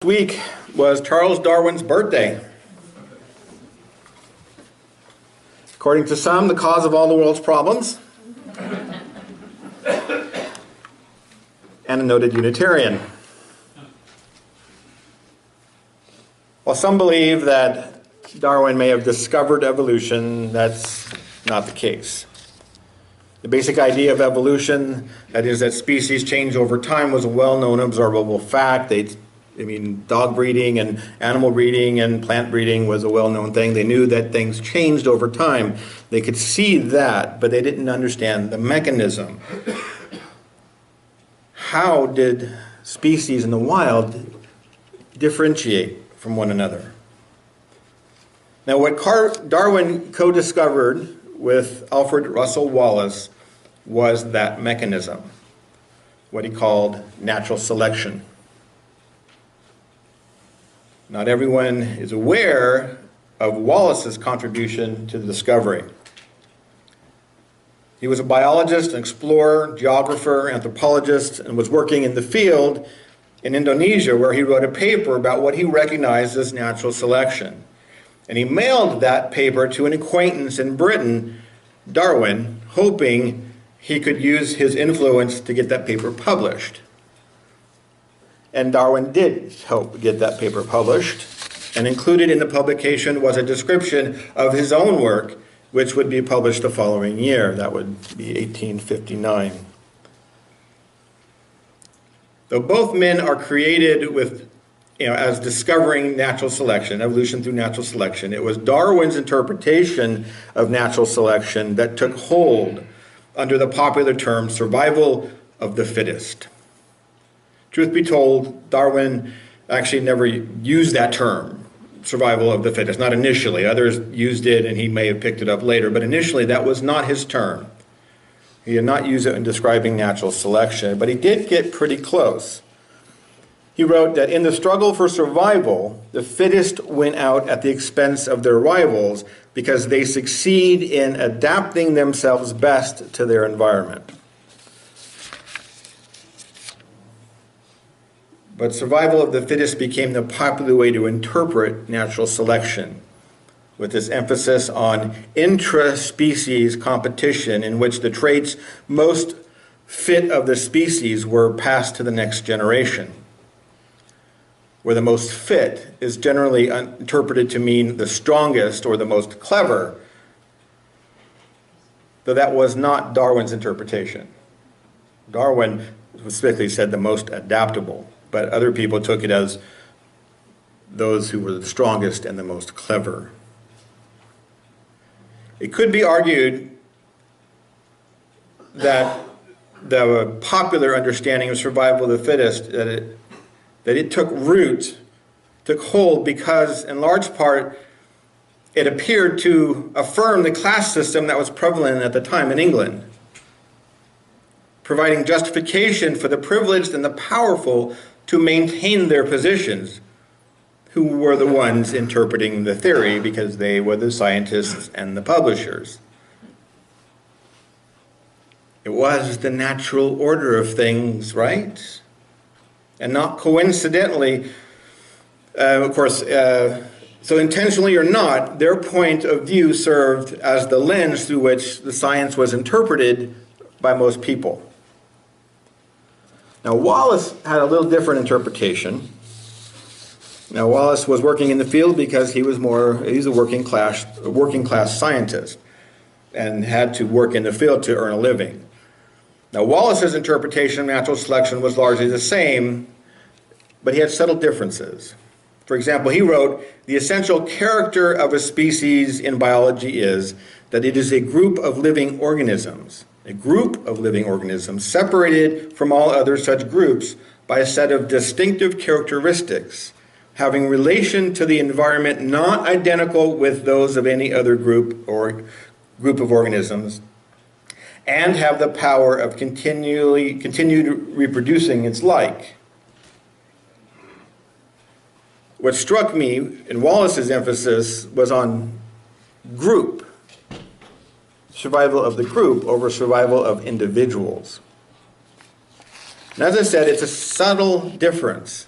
week was Charles Darwin's birthday. According to some, the cause of all the world's problems. And a noted Unitarian. While some believe that Darwin may have discovered evolution, that's not the case. The basic idea of evolution, that is that species change over time, was a well-known observable fact. Dog breeding and animal breeding and plant breeding was a well-known thing. They knew that things changed over time. They could see that, but they didn't understand the mechanism. How did species in the wild differentiate from one another? Now, what Darwin co-discovered with Alfred Russell Wallace was that mechanism, what he called natural selection. Not everyone is aware of Wallace's contribution to the discovery. He was a biologist, an explorer, geographer, anthropologist, and was working in the field in Indonesia, where he wrote a paper about what he recognized as natural selection. And he mailed that paper to an acquaintance in Britain, Darwin, hoping he could use his influence to get that paper published. And Darwin did help get that paper published, and included in the publication was a description of his own work, which would be published the following year. That would be 1859. Though both men are created with, as discovering natural selection, evolution through natural selection, it was Darwin's interpretation of natural selection that took hold under the popular term survival of the fittest. Truth be told, Darwin actually never used that term, survival of the fittest, not initially. Others used it and he may have picked it up later, but initially that was not his term. He did not use it in describing natural selection, but he did get pretty close. He wrote that in the struggle for survival, the fittest win out at the expense of their rivals because they succeed in adapting themselves best to their environment. But survival of the fittest became the popular way to interpret natural selection, with this emphasis on intra-species competition in which the traits most fit of the species were passed to the next generation, where the most fit is generally interpreted to mean the strongest or the most clever, though that was not Darwin's interpretation. Darwin specifically said the most adaptable, but other people took it as those who were the strongest and the most clever. It could be argued that the popular understanding of survival of the fittest, that it took root, took hold because, in large part, it appeared to affirm the class system that was prevalent at the time in England, providing justification for the privileged and the powerful to maintain their positions, who were the ones interpreting the theory because they were the scientists and the publishers. It was the natural order of things, right? And not coincidentally, so intentionally or not, their point of view served as the lens through which the science was interpreted by most people. Now, Wallace had a little different interpretation. Now, Wallace was working in the field because he's a working class scientist and had to work in the field to earn a living. Now, Wallace's interpretation of natural selection was largely the same, but he had subtle differences. For example, he wrote, "The essential character of a species in biology is that it is a group of living organisms separated from all other such groups by a set of distinctive characteristics, having relation to the environment not identical with those of any other group or group of organisms, and have the power of continued reproducing its like." What struck me in Wallace's emphasis was on group, survival of the group over survival of individuals. And as I said, it's a subtle difference.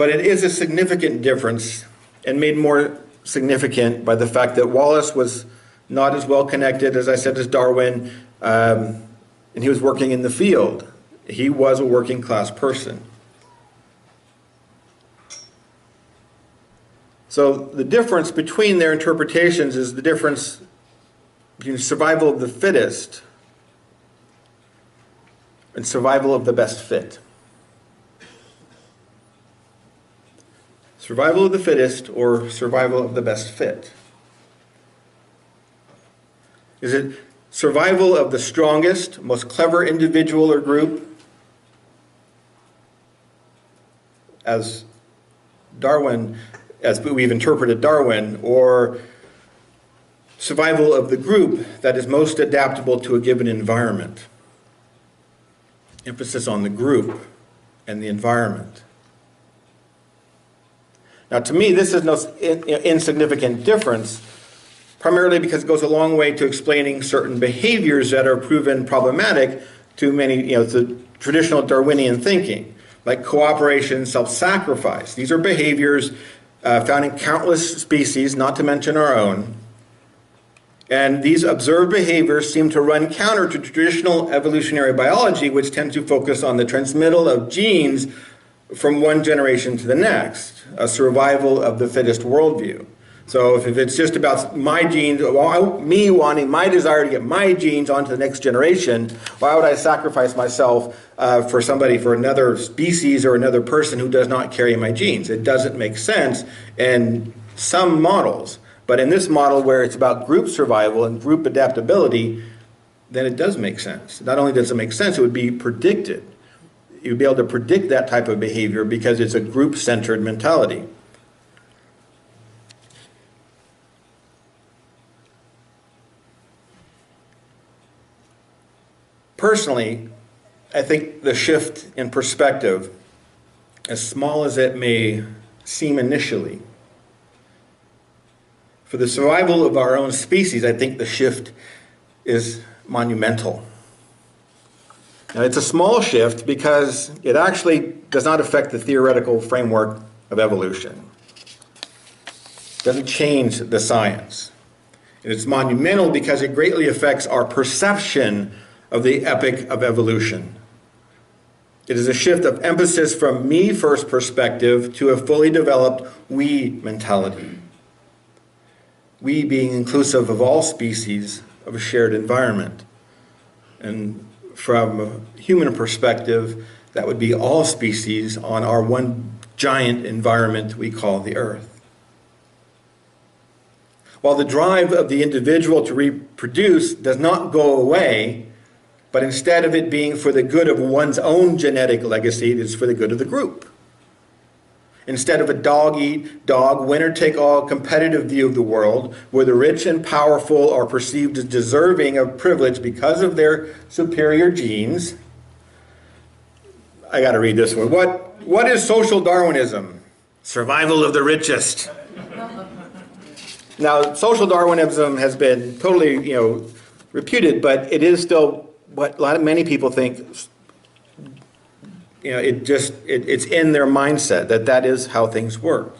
But it is a significant difference, and made more significant by the fact that Wallace was not as well connected, as I said, as Darwin, and he was working in the field. He was a working class person. So the difference between their interpretations is the difference between survival of the fittest and survival of the best fit. Survival of the fittest or survival of the best fit. Is it survival of the strongest, most clever individual or group, as Darwin, as we've interpreted Darwin, or survival of the group that is most adaptable to a given environment? Emphasis on the group and the environment. Now, to me, this is no insignificant difference, primarily because it goes a long way to explaining certain behaviors that are proven problematic to many, to traditional Darwinian thinking, like cooperation, self-sacrifice. These are behaviors found in countless species, not to mention our own. And these observed behaviors seem to run counter to traditional evolutionary biology, which tends to focus on the transmittal of genes from one generation to the next, a survival of the fittest worldview. So if it's just about my genes, me wanting my desire to get my genes onto the next generation, why would I sacrifice myself for another species or another person who does not carry my genes? It doesn't make sense in some models. But in this model where it's about group survival and group adaptability, then it does make sense. Not only does it make sense, it would be predicted. You'd be able to predict that type of behavior because it's a group-centered mentality. Personally, I think the shift in perspective, as small as it may seem initially, for the survival of our own species, I think the shift is monumental. Now, it's a small shift because it actually does not affect the theoretical framework of evolution. It doesn't change the science. And it's monumental because it greatly affects our perception of the epic of evolution. It is a shift of emphasis from me-first perspective to a fully developed we mentality. We being inclusive of all species of a shared environment. And from a human perspective, that would be all species on our one giant environment we call the Earth. While the drive of the individual to reproduce does not go away, but instead of it being for the good of one's own genetic legacy, it is for the good of the group. Instead of a dog-eat-dog, winner-take-all competitive view of the world, where the rich and powerful are perceived as deserving of privilege because of their superior genes. I got to read this one. What is social Darwinism? Survival of the richest. Now, social Darwinism has been totally, reputed, but it is still what many people think. It's in their mindset that is how things work.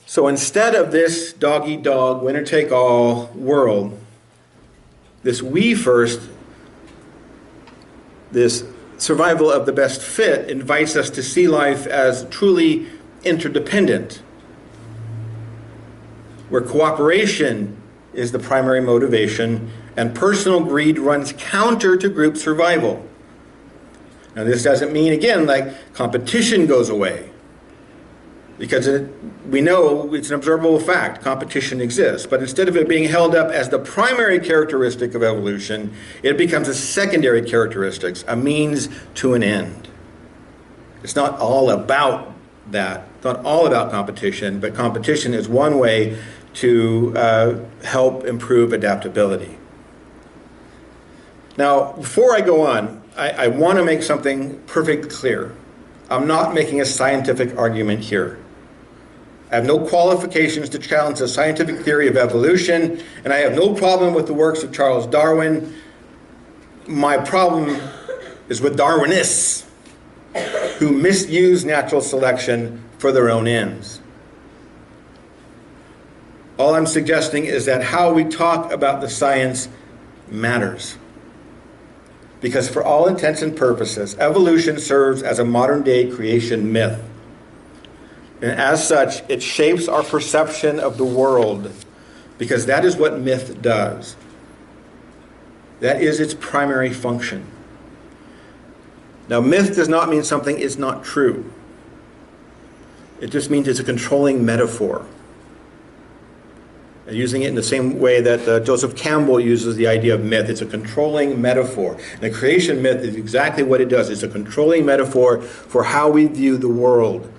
So instead of this dog-eat-dog, winner-take-all world, this we-first, this survival of the best fit invites us to see life as truly interdependent, where cooperation is the primary motivation and personal greed runs counter to group survival. Now, this doesn't mean, again, like competition goes away, because we know it's an observable fact, competition exists. But instead of it being held up as the primary characteristic of evolution, it becomes a secondary characteristic, a means to an end. It's not all about that. It's not all about competition, but competition is one way to help improve adaptability. Now, before I go on, I want to make something perfectly clear. I'm not making a scientific argument here. I have no qualifications to challenge the scientific theory of evolution, and I have no problem with the works of Charles Darwin. My problem is with Darwinists. who misuse natural selection for their own ends. All I'm suggesting is that how we talk about the science matters. Because for all intents and purposes, evolution serves as a modern-day creation myth. And as such, it shapes our perception of the world, because that is what myth does. That is its primary function. Now, myth does not mean something is not true. It just means it's a controlling metaphor. And using it in the same way that Joseph Campbell uses the idea of myth. It's a controlling metaphor. And the creation myth is exactly what it does. It's a controlling metaphor for how we view the world.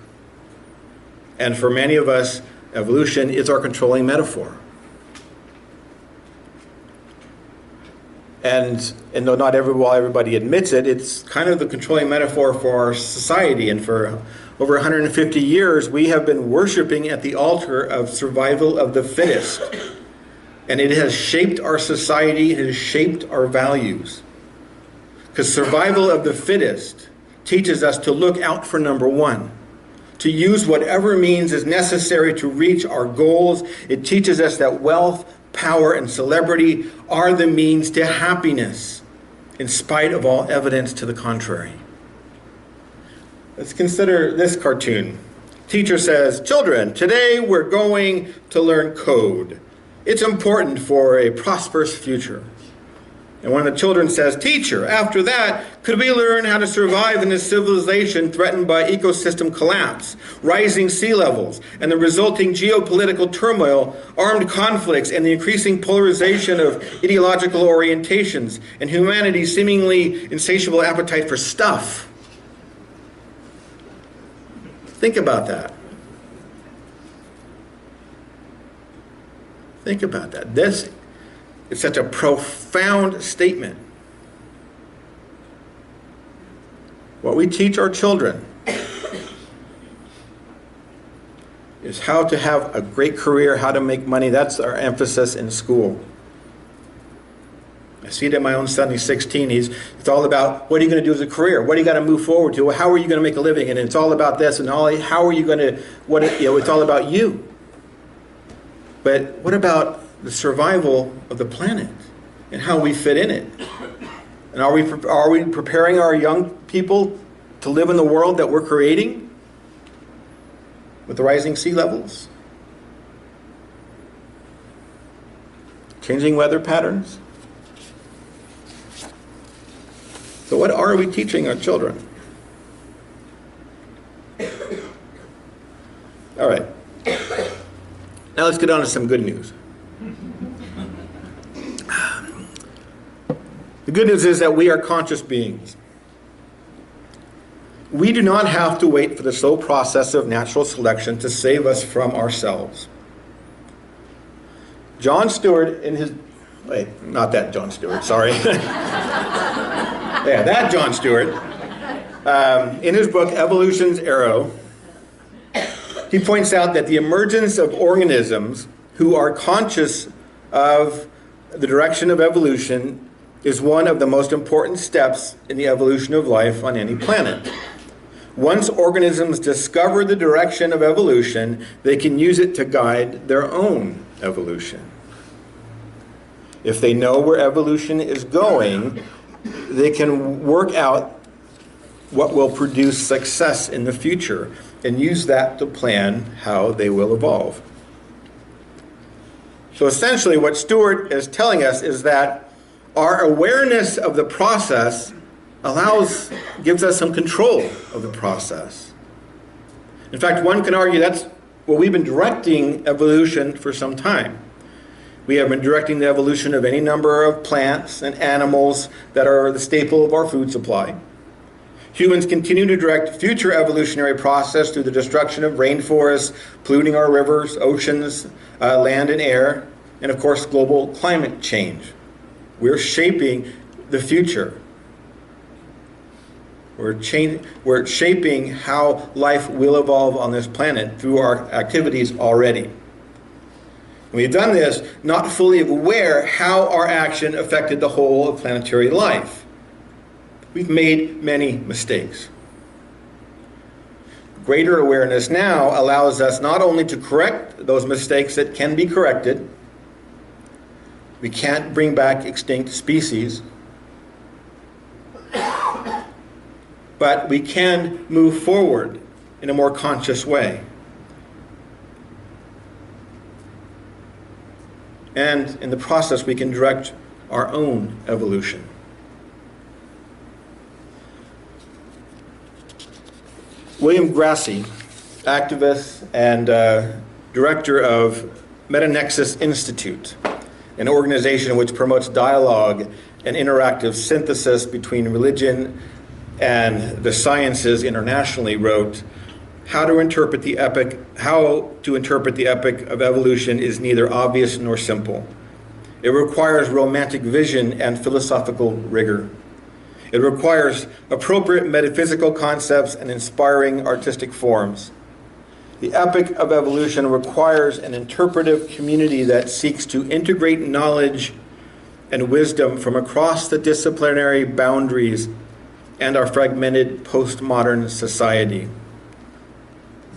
And for many of us, evolution is our controlling metaphor. And though not while everybody admits it, it's kind of the controlling metaphor for our society. And for over 150 years, we have been worshiping at the altar of survival of the fittest. And it has shaped our society, it has shaped our values. Because survival of the fittest teaches us to look out for number one, to use whatever means is necessary to reach our goals. It teaches us that wealth, power, and celebrity are the means to happiness, in spite of all evidence to the contrary. Let's consider this cartoon. Teacher says, "Children, today we're going to learn code. It's important for a prosperous future." And one of the children says, "Teacher, after that, could we learn how to survive in a civilization threatened by ecosystem collapse, rising sea levels, and the resulting geopolitical turmoil, armed conflicts, and the increasing polarization of ideological orientations, and humanity's seemingly insatiable appetite for stuff?" Think about that. Think about that. This is such a profound statement. What we teach our children is how to have a great career, how to make money. That's our emphasis in school. I see it in my own son. He's 16. It's all about, what are you going to do as a career? What do you got to move forward to? How are you going to make a living? And it's all about this and how are you going to, it's all about you. But what about the survival of the planet and how we fit in it? And are we preparing our young people to live in the world that we're creating with the rising sea levels? Changing weather patterns? So what are we teaching our children? All right. Now let's get on to some good news. The good news is that we are conscious beings. We do not have to wait for the slow process of natural selection to save us from ourselves. John Stewart in his... Wait, not that John Stewart, sorry. Yeah, that John Stewart. In his book, Evolution's Arrow, he points out that the emergence of organisms who are conscious of the direction of evolution is one of the most important steps in the evolution of life on any planet. Once organisms discover the direction of evolution, they can use it to guide their own evolution. If they know where evolution is going, they can work out what will produce success in the future and use that to plan how they will evolve. So essentially what Stewart is telling us is that our awareness of the process gives us some control of the process. In fact, one can argue that's what we've been directing evolution for some time. We have been directing the evolution of any number of plants and animals that are the staple of our food supply. Humans continue to direct future evolutionary process through the destruction of rainforests, polluting our rivers, oceans, land and air, and of course global climate change. We're shaping the future. We're shaping how life will evolve on this planet through our activities already. We've done this not fully aware how our action affected the whole of planetary life. We've made many mistakes. greater awareness now allows us not only to correct those mistakes that can be corrected. We can't bring back extinct species, but we can move forward in a more conscious way. And in the process, we can direct our own evolution. William Grassi, activist and director of Meta-Nexus Institute, an organization which promotes dialogue and interactive synthesis between religion and the sciences internationally, wrote, How to interpret the epic of evolution is neither obvious nor simple. It requires romantic vision and philosophical rigor. It requires appropriate metaphysical concepts and inspiring artistic forms. The epic of evolution requires an interpretive community that seeks to integrate knowledge and wisdom from across the disciplinary boundaries and our fragmented postmodern society.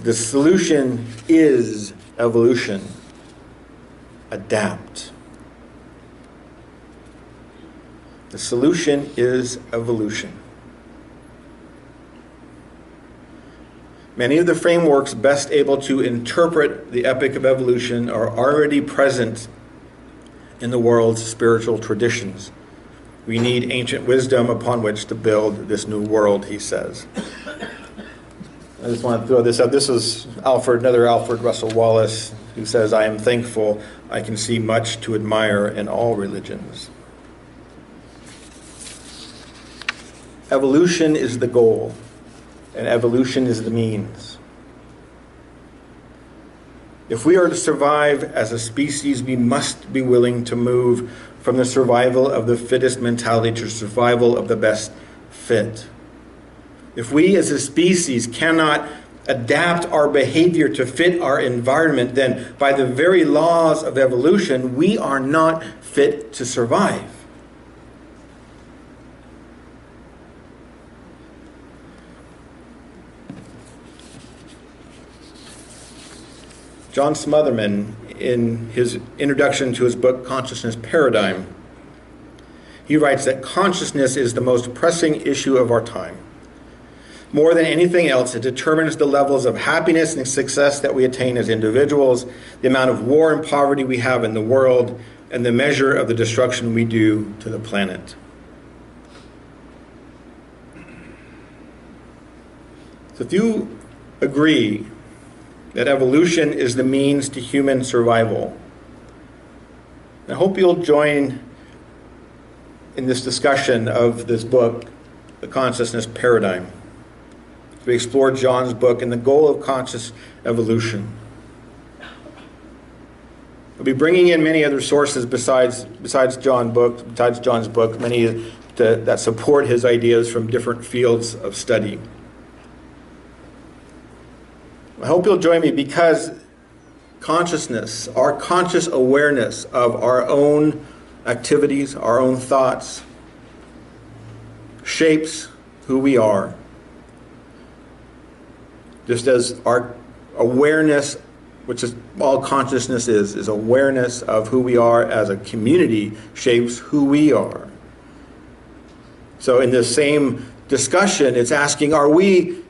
The solution is evolution. Adapt. The solution is evolution. Many of the frameworks best able to interpret the epic of evolution are already present in the world's spiritual traditions. We need ancient wisdom upon which to build this new world, he says. I just want to throw this up. This is another Alfred Russell Wallace, who says, I am thankful I can see much to admire in all religions. Evolution is the goal, and evolution is the means. If we are to survive as a species, we must be willing to move from the survival of the fittest mentality to survival of the best fit. If we as a species cannot adapt our behavior to fit our environment, then by the very laws of evolution, we are not fit to survive. John Smotherman, in his introduction to his book, Consciousness Paradigm, he writes that consciousness is the most pressing issue of our time. More than anything else, it determines the levels of happiness and success that we attain as individuals, the amount of war and poverty we have in the world, and the measure of the destruction we do to the planet. So if you agree that evolution is the means to human survival, I hope you'll join in this discussion of this book, The Consciousness Paradigm. We explore John's book and the goal of conscious evolution. We'll be bringing in many other sources besides John's book, many that support his ideas from different fields of study. I hope you'll join me because consciousness, our conscious awareness of our own activities, our own thoughts, shapes who we are. Just as our awareness, which is all consciousness is awareness of who we are as a community, shapes who we are. So in this same discussion, it's asking, are we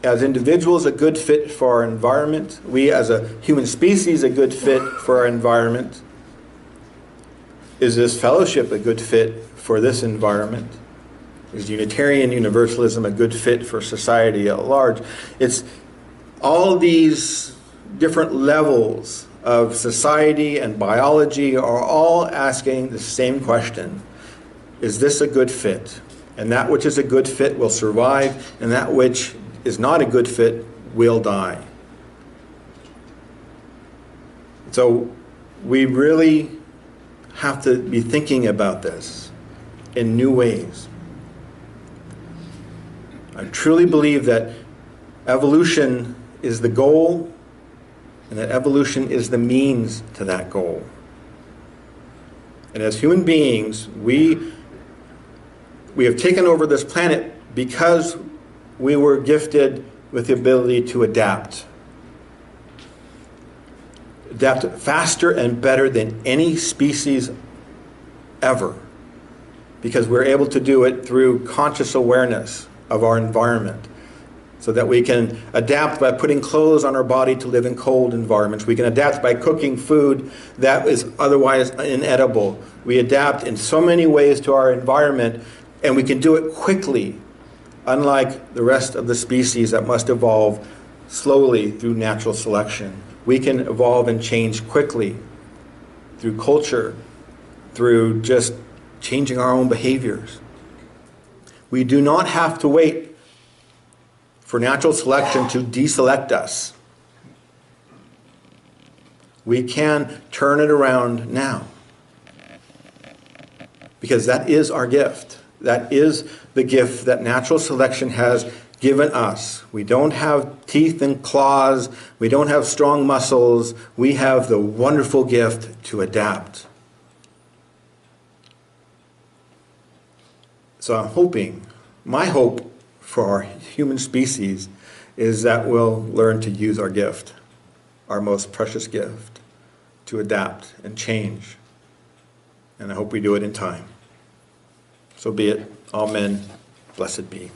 as individuals a good fit for our environment? We as a human species a good fit for our environment? Is this fellowship a good fit for this environment? Is Unitarian Universalism a good fit for society at large? It's all these different levels of society and biology are all asking the same question. Is this a good fit? And that which is a good fit will survive, and that which is not a good fit will die. So we really have to be thinking about this in new ways. I truly believe that evolution is the goal and that evolution is the means to that goal. And as human beings, we have taken over this planet because we were gifted with the ability to adapt. Adapt faster and better than any species ever, because we're able to do it through conscious awareness of our environment, so that we can adapt by putting clothes on our body to live in cold environments. We can adapt by cooking food that is otherwise inedible. We adapt in so many ways to our environment, and we can do it quickly, unlike the rest of the species that must evolve slowly through natural selection. We can evolve and change quickly through culture, through just changing our own behaviors. We do not have to wait for natural selection to deselect us. We can turn it around now, because that is our gift. That is the gift that natural selection has given us. We don't have teeth and claws. We don't have strong muscles. We have the wonderful gift to adapt. So I'm hoping, my hope for our human species is that we'll learn to use our gift, our most precious gift, to adapt and change. And I hope we do it in time. So be it. Amen. Blessed be.